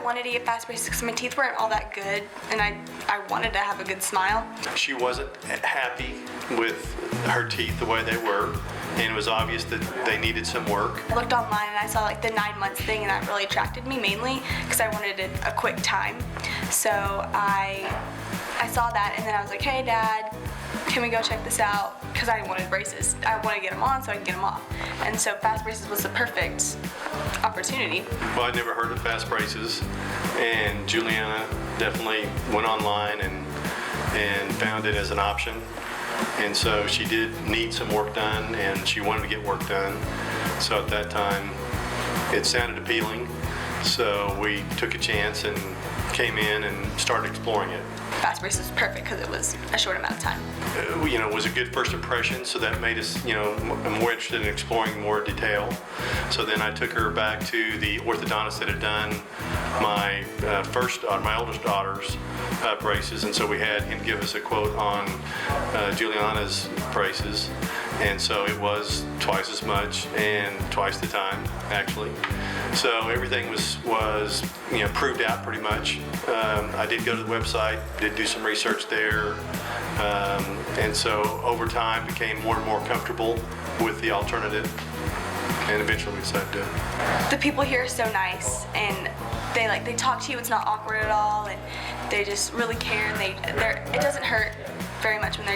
wanted to get fast braces because my teeth weren't all that good, and I wanted to have a good smile. She wasn't happy with her teeth the way they were, and it was obvious that they needed some work. I looked online and I saw like the 9 months thing, and that really attracted me mainly because I wanted a quick time. So I saw that, and then I was like, hey Dad, can we go check this out? Because I wanted braces. I want to get them on so I can get them off. And so fast braces was the perfect opportunity. Well, I'd never heard of fast braces, and Juliana definitely went online and found it as an option. And so she did need some work done, and she wanted to get work done. So at that time, it sounded appealing. So we took a chance and came in and started exploring it. Fast braces was perfect because it was a short amount of time. It was a good first impression, so that made us, more interested in exploring more detail. So then I took her back to the orthodontist that had done my my oldest daughter's braces, and so we had him give us a quote on Juliana's braces, and so it was twice as much and twice the time, actually. So everything was proved out pretty much. I did go to the website, did do some research there, and so over time became more and more comfortable with the alternative, and eventually we decided to. The people here are so nice, and they talk to you. It's not awkward at all, and they just really care. And it doesn't hurt very much when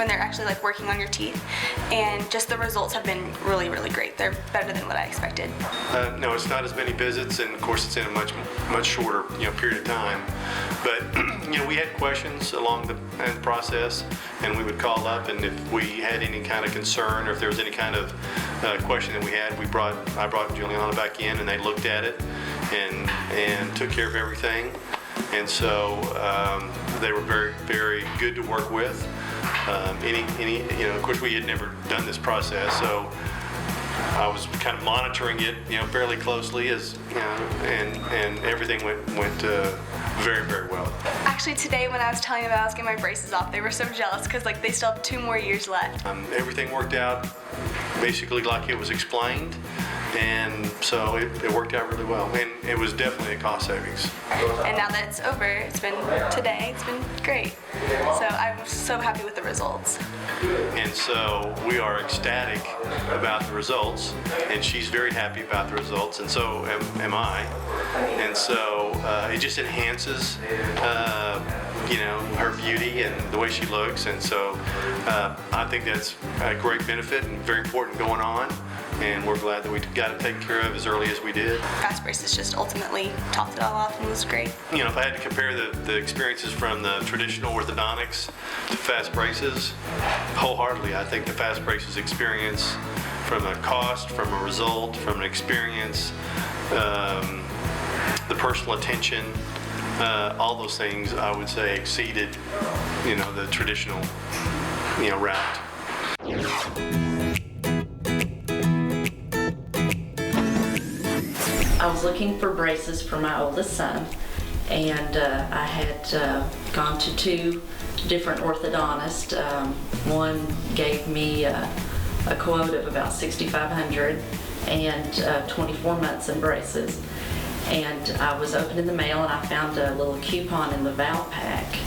they're actually like working on your teeth, and just the results have been really, really great. They're better than what I expected. No, it's not as many visits, and of course it's in a much shorter period of time. But we had questions along the process, and we would call up, and if we had any kind of concern or if there was any kind of question that we had, I brought Juliana back in, and they looked at it and took care of everything. And so they were very, very good to work with. Of course, we had never done this process, so I was kind of monitoring it, fairly closely, and everything went very, very well. Actually, today when I was telling them I was getting my braces off, they were so jealous because they still have 2 more years left. Everything worked out basically like it was explained. And so it worked out really well, and it was definitely a cost savings. And now that it's over, it's been great. So I'm so happy with the results. And so we are ecstatic about the results, and she's very happy about the results, and so am I. And so it just enhances her beauty and the way she looks, and so I think that's a great benefit and very important going on. And we're glad that we got it taken care of as early as we did. Fast braces just ultimately topped it all off and was great. If I had to compare the experiences from the traditional orthodontics to fast braces, wholeheartedly, I think the fast braces experience, from a cost, from a result, from an experience, the personal attention, all those things, I would say, exceeded, the traditional, route. I was looking for braces for my oldest son, and I had gone to 2 different orthodontists. One gave me a quote of about $6,500 and 24 months in braces. And I was opening the mail and I found a little coupon in the Val pack,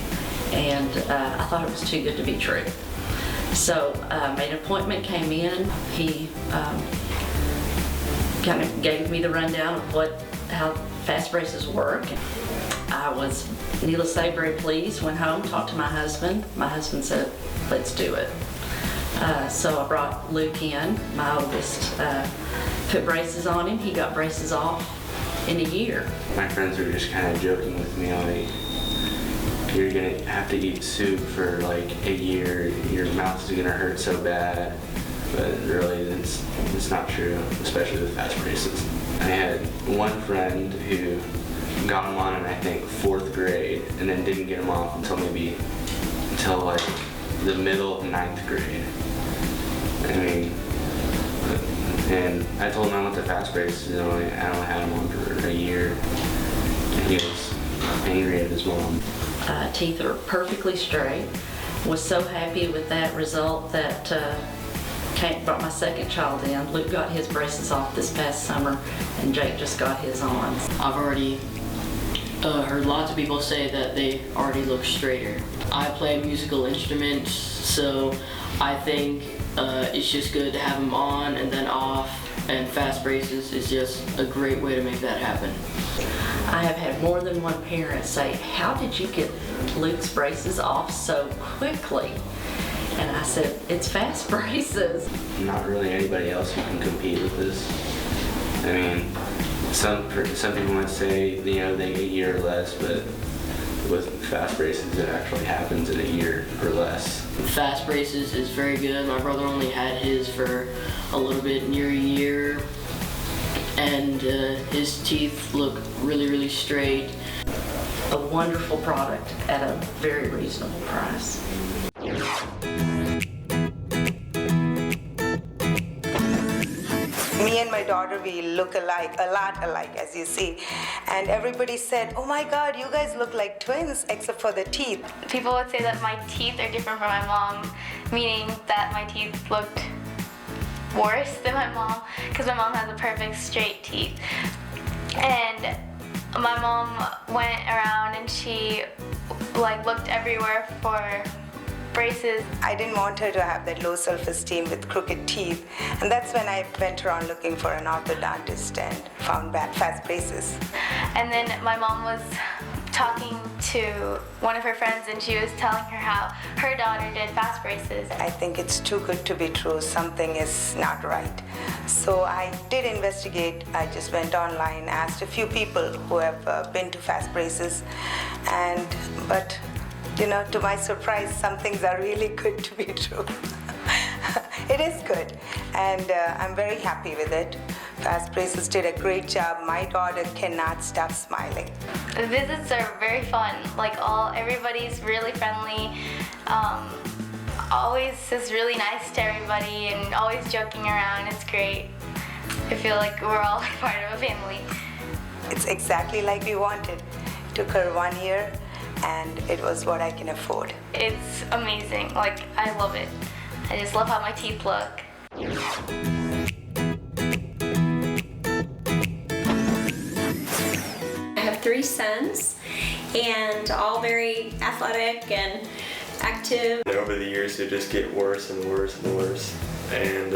and I thought it was too good to be true. So made an appointment, came in. He kind of gave me the rundown of how fast braces work. I was, needless to say, very pleased. Went home, talked to my husband. My husband said, let's do it. So I brought Luke in, my oldest, put braces on him. He got braces off in a year. My friends were just kind of joking with me, you're gonna have to eat soup for like a year, your mouth is gonna hurt so bad. But really, it's not true, especially with fast braces. I had one friend who got them on in, I think, 4th grade, and then didn't get them off until like the middle of 9th grade. And I told him I went to fast braces, and I only had them on for a year, and he was angry at his mom. Teeth are perfectly straight. Was so happy with that result that brought my second child in. Luke got his braces off this past summer, and Jake just got his on. I've already heard lots of people say that they already look straighter. I play musical instruments, so I think it's just good to have them on and then off, and Fastbraces is just a great way to make that happen. I have had more than one parent say, "How did you get Luke's braces off so quickly?" And I said, "It's Fastbraces." Not really anybody else who can compete with this. I mean, some people might say, you know, they a year or less, but with Fastbraces, it actually happens in a year or less. Fastbraces is very good. My brother only had his for a little bit, near a year, and his teeth look really, really straight. A wonderful product at a very reasonable price. Me and my daughter, we look alike, a lot alike, as you see. And everybody said, "Oh my God, you guys look like twins, except for the teeth." People would say that my teeth are different from my mom, meaning that my teeth looked worse than my mom, because my mom has a perfect straight teeth. And my mom went around and she looked everywhere for braces. I didn't want her to have that low self-esteem with crooked teeth. And that's when I went around looking for an orthodontist and found Fastbraces. And then my mom was talking to one of her friends and she was telling her how her daughter did Fastbraces. I think it's too good to be true. Something is not right. So I did investigate. I just went online, asked a few people who have been to Fastbraces, but you know, to my surprise, some things are really good to be true. It is good, and I'm very happy with it. Fastbraces did a great job. My daughter cannot stop smiling. The visits are very fun. Everybody's really friendly. Always is really nice to everybody and always joking around. It's great. I feel like we're all part of a family. It's exactly like we wanted. Took her 1 year, and it was what I can afford. It's amazing. I love it. I just love how my teeth look. I have 3 sons, and all very athletic and active. Over the years, it just get worse and worse and worse, and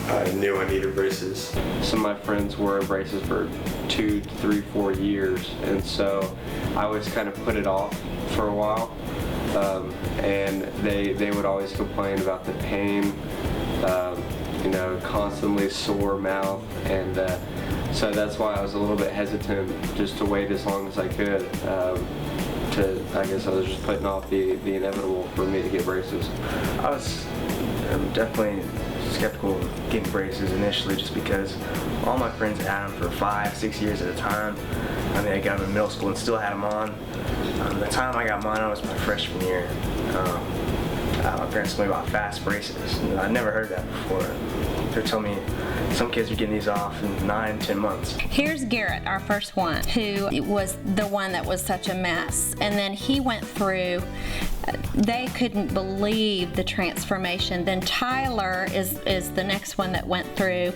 I knew I needed braces. Some of my friends wore braces for 2, 3, 4 years, and so I always kind of put it off for a while, and they would always complain about the pain, constantly sore mouth, and so that's why I was a little bit hesitant just to wait as long as I could. I guess I was just putting off the inevitable for me to get braces. I was definitely skeptical of getting braces initially, just because all my friends had them for 5, 6 years at a time. I mean, I got them in middle school and still had them on. The time I got mine, I was my freshman year. My parents told me about Fastbraces. I'd never heard that before. They're telling me some kids are getting these off in 9, 10 months. Here's Garrett, our first one, who was the one that was such a mess. And then he went through, they couldn't believe the transformation. Then Tyler is the next one that went through.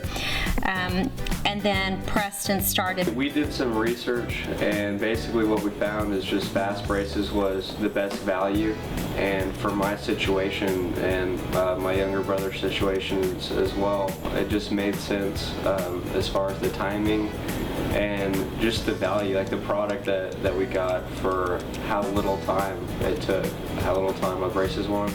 And then Preston started. We did some research, and basically what we found is just Fastbraces was the best value. And for my situation and my younger brother's situations as well, it just made sense as far as the timing and just the value, like the product that we got for how little time it took, how little time my braces were on.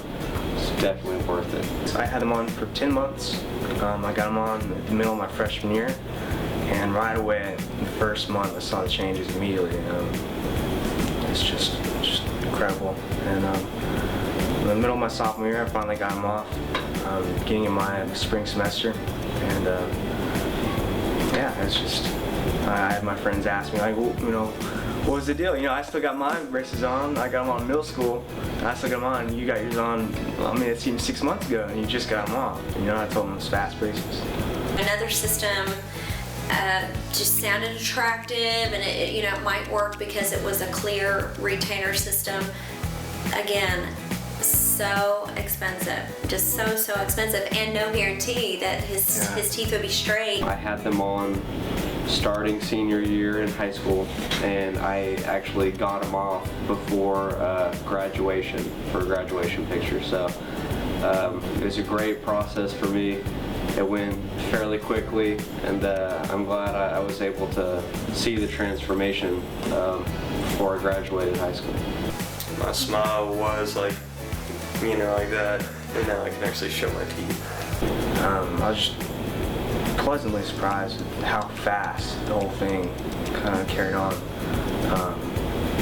It's definitely worth it. So I had them on for 10 months. I got them on in the middle of my freshman year, and right away, the first month, I saw the changes immediately. It's just incredible. And in the middle of my sophomore year, I finally got them off, beginning of my spring semester, and it's just, I had my friends ask me, what was the deal? I still got my braces on. I got them on in middle school, and I still got them on. You got yours on, it seemed 6 months ago, and you just got them off. I told them it was Fastbraces. Another system just sounded attractive, and it might work because it was a clear retainer system. Again, so so expensive, just so expensive, and no guarantee that his teeth would be straight. I had them on starting senior year in high school, and I actually got them off before graduation for a graduation picture. So it was a great process for me. It went fairly quickly, and I'm glad I was able to see the transformation before I graduated high school. My smile was like, you know, like that, and now I can actually show my teeth. I was just pleasantly surprised at how fast the whole thing kind of carried on.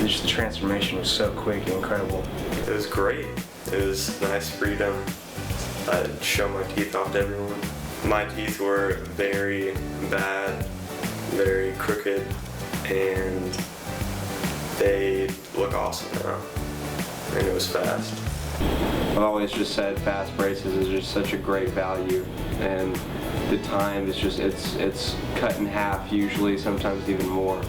Just the transformation was so quick and incredible. It was great. It was nice freedom. I'd show my teeth off to everyone. My teeth were very bad, very crooked, and they look awesome now. And it was fast. I've always just said Fastbraces is just such a great value, and the time is just, it's cut in half usually, sometimes even more.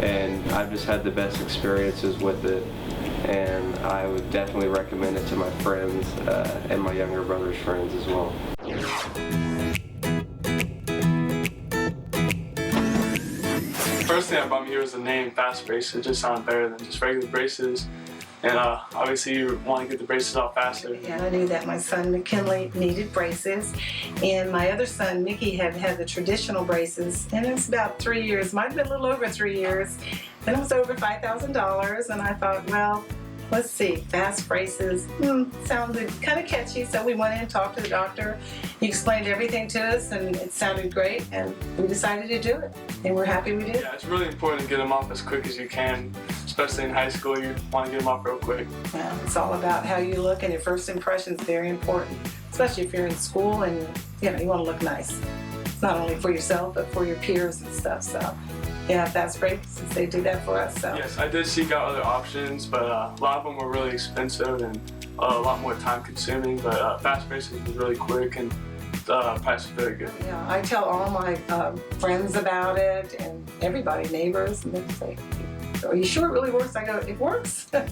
And I've just had the best experiences with it, and I would definitely recommend it to my friends and my younger brother's friends as well. First thing that brought me here was the name Fastbraces. It just sounded better than just regular braces. And obviously you want to get the braces off faster. Yeah, I knew that my son McKinley needed braces, and my other son Mickey had the traditional braces, and it was about 3 years, might have been a little over 3 years, and it was over $5,000, and I thought, well, let's see, Fastbraces, sounded kind of catchy, so we went in and talked to the doctor. He explained everything to us, and it sounded great, and we decided to do it, and we're happy we did. Yeah, it's really important to get them off as quick as you can, especially in high school. You want to get them off real quick. Yeah, it's all about how you look, and your first impression is very important, especially if you're in school and you want to look nice. It's not only for yourself, but for your peers and stuff, so. Yeah, Fastbraces, they do that for us. So. Yes, I did seek out other options, but a lot of them were really expensive and a lot more time consuming, but Fastbraces was really quick and the price was very good. Yeah, I tell all my friends about it and everybody, neighbors, and they say, are you sure it really works? I go, it works. So,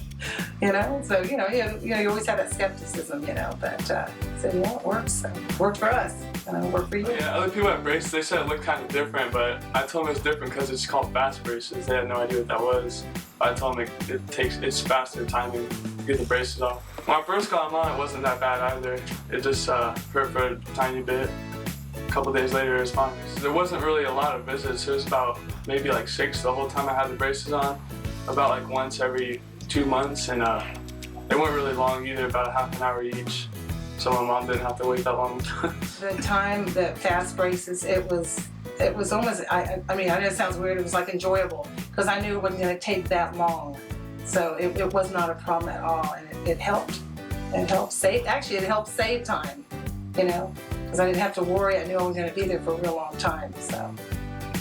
you always have that skepticism, but so yeah, it works. So, it worked for us. It'll work for you. Yeah, other people at braces, they said it looked kind of different, but I told them it's different because it's called Fastbraces. They had no idea what that was. I told them it's faster timing to get the braces off. When I first got them on, it wasn't that bad either. It just hurt for a tiny bit. A couple days later, it was fine. So there wasn't really a lot of visits. It was about maybe like 6 the whole time I had the braces on. About like once every 2 months, and they weren't really long either, about a half an hour each. So my mom didn't have to wait that long. The time that Fastbraces, it was almost, I mean, I know it sounds weird, it was like enjoyable, because I knew it wasn't going to take that long. So it was not a problem at all, and it helped. It helped save time, because I didn't have to worry. I knew I was going to be there for a real long time, so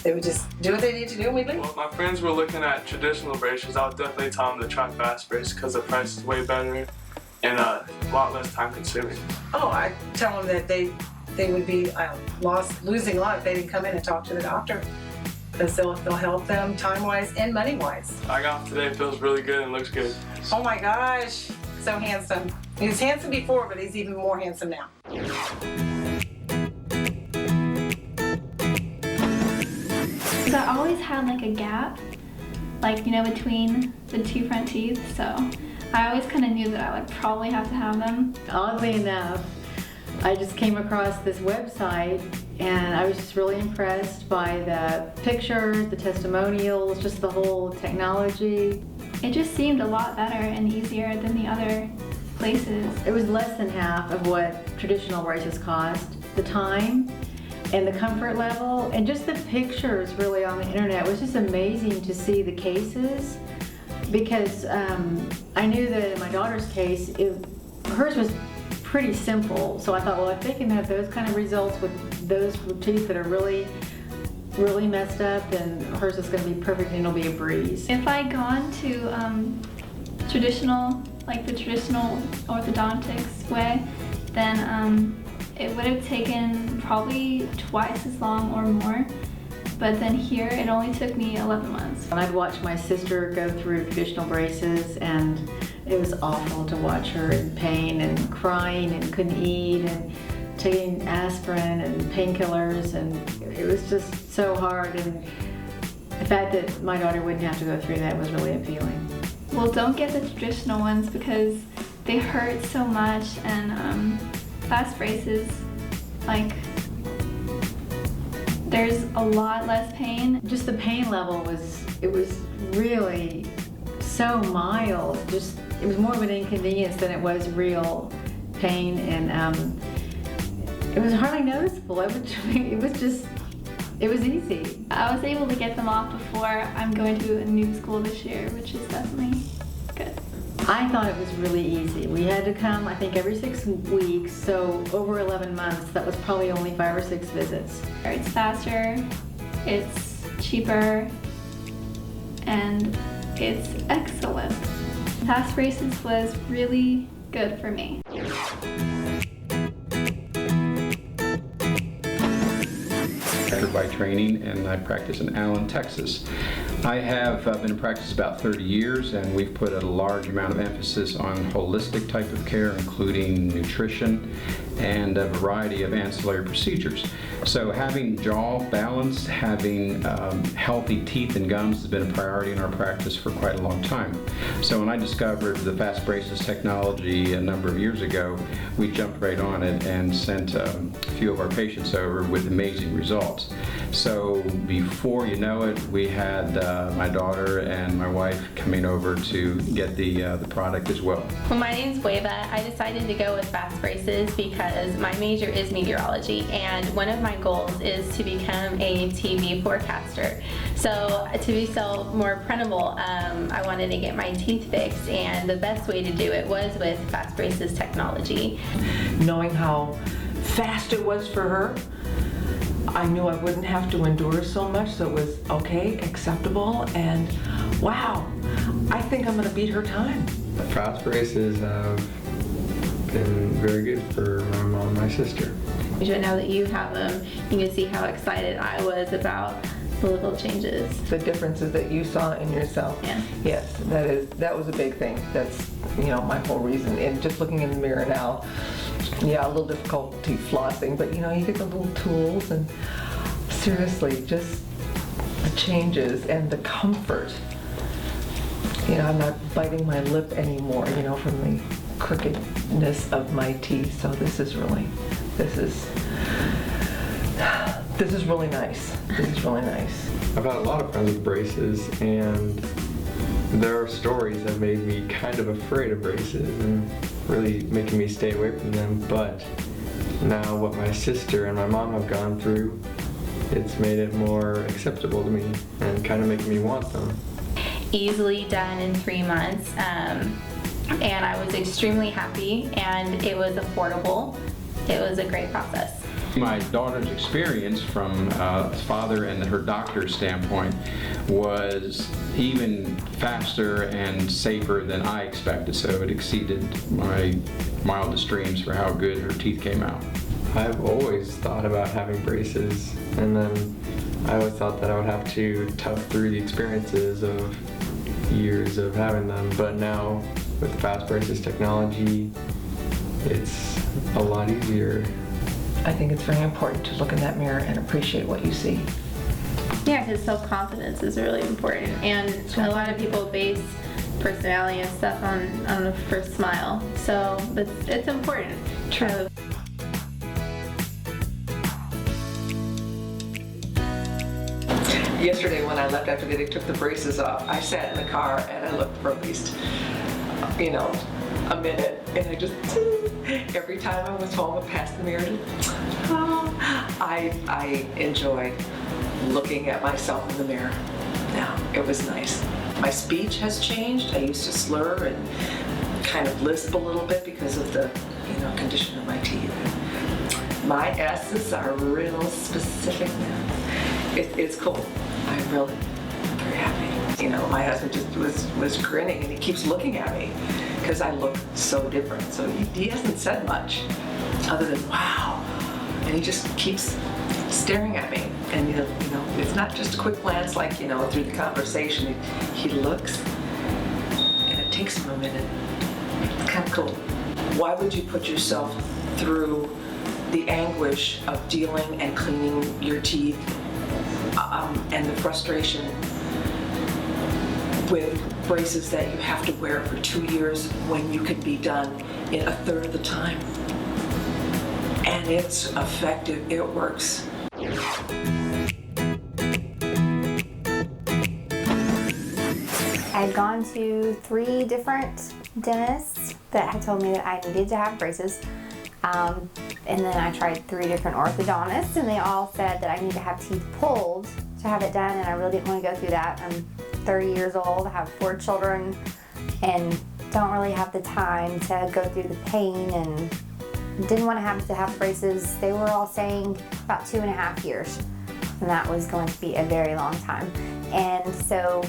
they would just do what they needed to do and we'd leave. Well, if my friends were looking at traditional braces, I would definitely tell them to try Fastbraces because the price is way better and a lot less time consuming. Oh, I tell them that they would be losing a lot if they didn't come in and talk to the doctor, because they'll help them time-wise and money-wise. I got off today, it feels really good and looks good. Oh my gosh, so handsome. He was handsome before, but he's even more handsome now. So I always had like a gap, between the 2 front teeth, so I always kind of knew that I would probably have to have them. Oddly enough, I just came across this website and I was just really impressed by the pictures, the testimonials, just the whole technology. It just seemed a lot better and easier than the other places. It was less than half of what traditional braces cost. The time and the comfort level and just the pictures really on the internet was just amazing to see the cases, because I knew that in my daughter's case, hers was pretty simple. So I thought, well, if they can have those kind of results with those teeth that are really, really messed up, then hers is going to be perfect and it'll be a breeze. If I'd gone to traditional, like the traditional orthodontics way, then it would have taken probably twice as long or more. But then here, it only took me 11 months. And I'd watch my sister go through traditional braces, and it was awful to watch her in pain and crying and couldn't eat and taking aspirin and painkillers, and it was just so hard. And the fact that my daughter wouldn't have to go through that was really appealing. Well, don't get the traditional ones because they hurt so much, and Fastbraces, like, there's a lot less pain. Just the pain level was really so mild. It was more of an inconvenience than it was real pain, and it was hardly noticeable. It was easy. I was able to get them off before I'm going to a new school this year, which is definitely good. I thought it was really easy. We had to come, I think, every 6 weeks, so over 11 months, that was probably only 5 or 6 visits. It's faster, it's cheaper, and it's excellent. Fastbraces was really good for me. By training, and I practice in Allen, Texas. I have been in practice about 30 years, and we've put a large amount of emphasis on holistic type of care, including nutrition and a variety of ancillary procedures. So having jaw balance, having healthy teeth and gums has been a priority in our practice for quite a long time. So when I discovered the Fastbraces technology a number of years ago, we jumped right on it and sent a few of our patients over with amazing results. So before you know it, we had my daughter and my wife coming over to get the product as well. Well, my name's Weva. I decided to go with Fastbraces because my major is meteorology, and one of my goals is to become a TV forecaster. So to be more printable, I wanted to get my teeth fixed, and the best way to do it was with Fastbraces technology. Knowing how fast it was for her, I knew I wouldn't have to endure so much, so it was okay, acceptable, and wow, I think I'm going to beat her time. Fastbraces have been very good for my mom and my sister. Now that you have them, you can see how excited I was about the little changes. The differences that you saw in yourself. Yeah. Yes, that was a big thing. That's, my whole reason. And just looking in the mirror now, yeah, a little difficulty flossing, but you get the little tools, and seriously, just the changes and the comfort. I'm not biting my lip anymore, from the crookedness of my teeth. So this is really nice. This is really nice. I've had a lot of friends with braces, and there are stories that made me kind of afraid of braces and really making me stay away from them. But now what my sister and my mom have gone through, it's made it more acceptable to me and kind of making me want them. Easily done in 3 months, and I was extremely happy, and it was affordable. It was a great process. My daughter's experience from father and her doctor's standpoint was even faster and safer than I expected, so it exceeded my wildest dreams for how good her teeth came out. I've always thought about having braces, and then I always thought that I would have to tough through the experiences of years of having them, but now with the Fastbraces technology, it's a lot easier. I think it's very important to look in that mirror and appreciate what you see. Yeah, because self-confidence is really important, and a lot of people base personality and stuff on the first smile, so it's important. True. Yesterday when I left after they took the braces off, I sat in the car and I looked for at least, a minute, and I just, every time I was home, I passed the mirror. I enjoy looking at myself in the mirror. Now, it was nice. My speech has changed. I used to slur and kind of lisp a little bit because of the, condition of my teeth. My S's are real specific now. It's cool. I'm very happy. My husband just was grinning, and he keeps looking at me because I look so different. So he hasn't said much other than wow, and he just keeps staring at me. And it's not just a quick glance like through the conversation. He looks, and it takes him a minute to chemical. Why would you put yourself through the anguish of dealing and cleaning your teeth and the frustration with braces that you have to wear for 2 years when you can be done in 1/3 of the time? And it's effective, it works. I had gone to 3 different dentists that had told me that I needed to have braces. And then I tried 3 different orthodontists, and they all said that I need to have teeth pulled to have it done, and I really didn't want to go through that. I'm 30 years old, I have 4 children, and don't really have the time to go through the pain, and didn't want to have braces. They were all saying about 2.5 years, and that was going to be a very long time. And so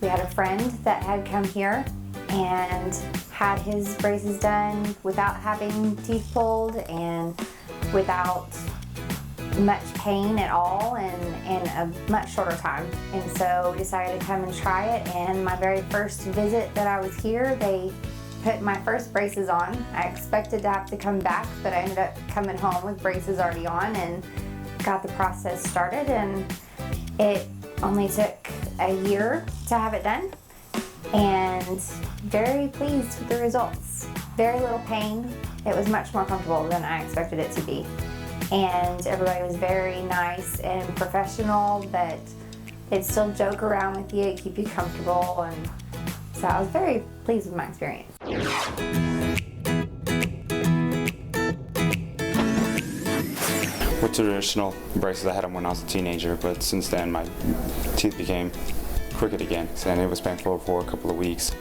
we had a friend that had come here and had his braces done without having teeth pulled and without much pain at all, and in a much shorter time. And so we decided to come and try it, and my very first visit that I was here, they put my first braces on. I expected to have to come back, but I ended up coming home with braces already on and got the process started, and it only took a year to have it done, and very pleased with the results. Very little pain. It was much more comfortable than I expected it to be. And everybody was very nice and professional, but they'd still joke around with you, keep you comfortable, and so I was very pleased with my experience. With traditional braces, I had them when I was a teenager, but since then my teeth became crooked again, and it was painful for a couple of weeks.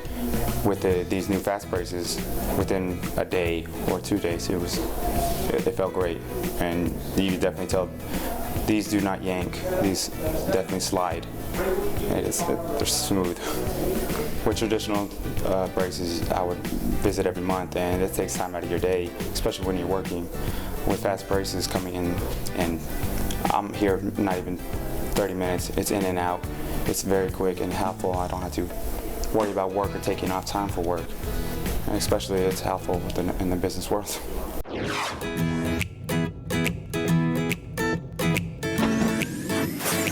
With these new fast braces, within a day or 2 days, it felt great, and you can definitely tell these do not yank. These definitely slide. They're smooth. With traditional braces, I would visit every month, and it takes time out of your day, especially when you're working. With fast braces coming in, and I'm here not even 30 minutes. It's in and out. It's very quick and helpful. I don't have to worry about work or taking off time for work. And especially it's helpful in the business world.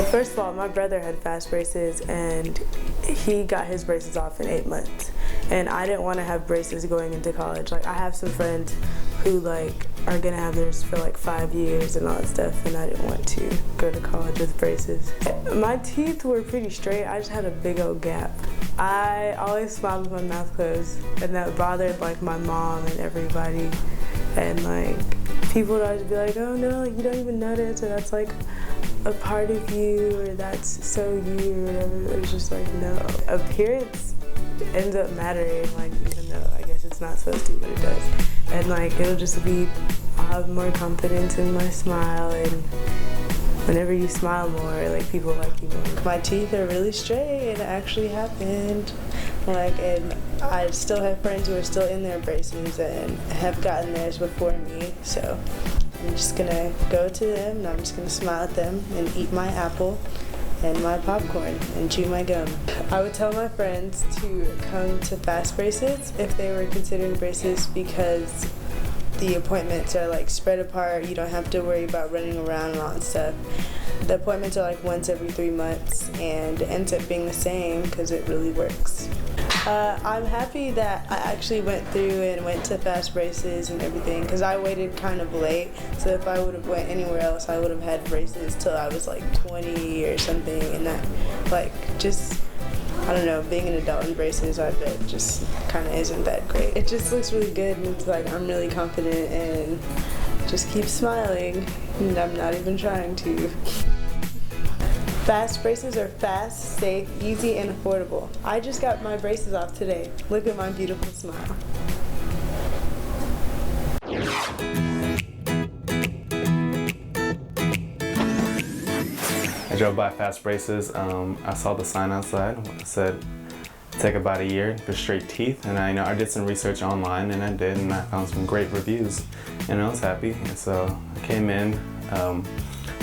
First of all, my brother had fast braces, and he got his braces off in 8 months. And I didn't want to have braces going into college. Like, I have some friends who are gonna have theirs for 5 years and all that stuff, and I didn't want to go to college with braces. My teeth were pretty straight. I just had a big old gap. I always smiled with my mouth closed, and that bothered my mom and everybody. And people would always be like, "Oh no, you don't even notice, or that's a part of you, or that's so you," or whatever. It was just no. Appearance ends up mattering, even though I guess it's not supposed to, but it does. And it'll just be, I'll have more confidence in my smile, and whenever you smile more, people like you more. My teeth are really straight, it actually happened. And I still have friends who are still in their braces and have gotten theirs before me, so I'm just gonna go to them and I'm just gonna smile at them and eat my apple and my popcorn and chew my gum. I would tell my friends to come to Fastbraces if they were considering braces, because the appointments are spread apart. You don't have to worry about running around and all that stuff. The appointments are once every 3 months, and it ends up being the same because it really works. I'm happy that I actually went through and went to Fastbraces and everything, because I waited kind of late. So if I would have went anywhere else, I would have had braces till I was 20 or something, and that I don't know, being an adult in braces, I bet just kind of isn't that great. It just looks really good, and it's I'm really confident and just keep smiling, and I'm not even trying to. Fast braces are fast, safe, easy, and affordable. I just got my braces off today. Look at my beautiful smile. I drove by Fastbraces. I saw the sign outside. It said, take about a year for straight teeth. And I did some research online, and I did, and I found some great reviews. And I was happy. And so I came in.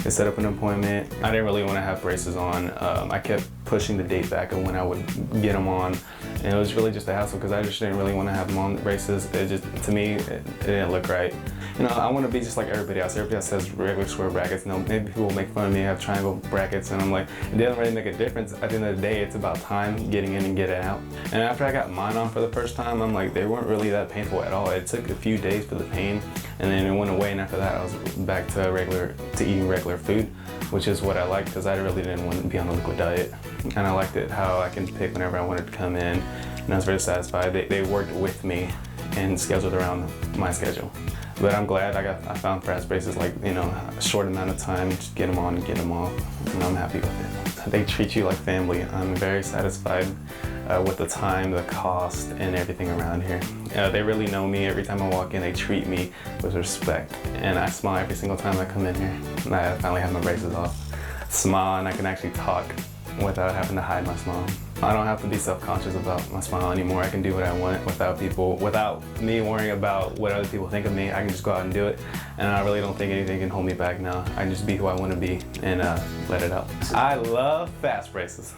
They set up an appointment. I didn't really want to have braces on. I kept pushing the date back of when I would get them on. And it was really just a hassle because I just didn't really want to have them on braces. It just, to me, it didn't look right. You know, I want to be just like everybody else. Everybody else has regular square brackets. You know, maybe people will make fun of me, I have triangle brackets, and I'm like, it doesn't really make a difference. At the end of the day, it's about time getting in and getting out. And after I got mine on for the first time, I'm like, they weren't really that painful at all. It took a few days for the pain, and then it went away, and after that, I was back to eating regular food, which is what I liked because I really didn't want to be on a liquid diet. And I liked it how I can pick whenever I wanted to come in, and I was very satisfied. They worked with me and scheduled around my schedule. But I'm glad I found Fastbraces, like, you know, a short amount of time, just get them on and get them off, and I'm happy with it. They treat you like family. I'm very satisfied with the time, the cost, and everything around here. They really know me. Every time I walk in, they treat me with respect, and I smile every single time I come in here. And I finally have my braces off. Smile, and I can actually talk without having to hide my smile. I don't have to be self-conscious about my smile anymore. I can do what I want without me worrying about what other people think of me. I can just go out and do it, and I really don't think anything can hold me back now. I can just be who I want to be and let it out. I love Fastbraces.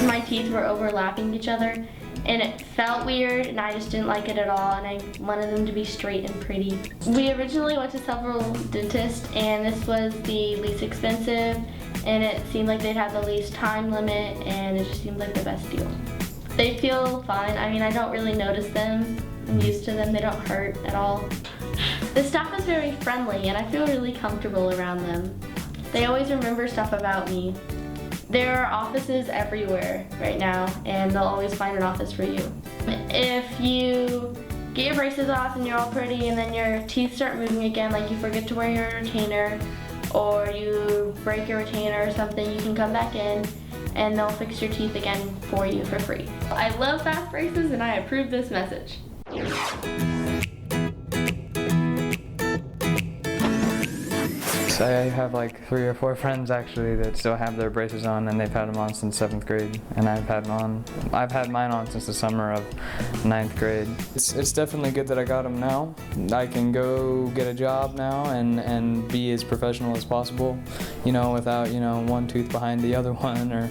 My teeth were overlapping each other, and it felt weird, and I just didn't like it at all, and I wanted them to be straight and pretty. We originally went to several dentists, and this was the least expensive, and it seemed like they'd have the least time limit, and it just seemed like the best deal. They feel fine. I mean, I don't really notice them. I'm used to them. They don't hurt at all. The staff is very friendly, and I feel really comfortable around them. They always remember stuff about me. There are offices everywhere right now, and they'll always find an office for you. If you get your braces off and you're all pretty and then your teeth start moving again, like you forget to wear your retainer or you break your retainer or something, you can come back in and they'll fix your teeth again for you for free. I love Fastbraces and I approve this message. I have like 3 or 4 friends actually that still have their braces on, and they've had them on since 7th grade, and I've had mine on since the summer of 9th grade. It's definitely good that I got them now. I can go get a job now and be as professional as possible, you know, without, you know, one tooth behind the other one, or,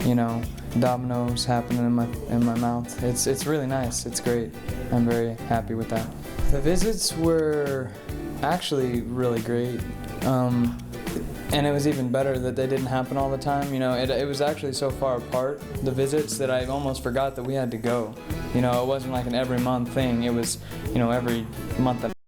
you know, dominoes happening in my mouth. It's really nice. It's great. I'm very happy with that. The visits were actually really great. And it was even better that they didn't happen all the time. You know, it was actually so far apart, the visits, that I almost forgot that we had to go. You know, it wasn't like an every month thing. It was, you know, every month.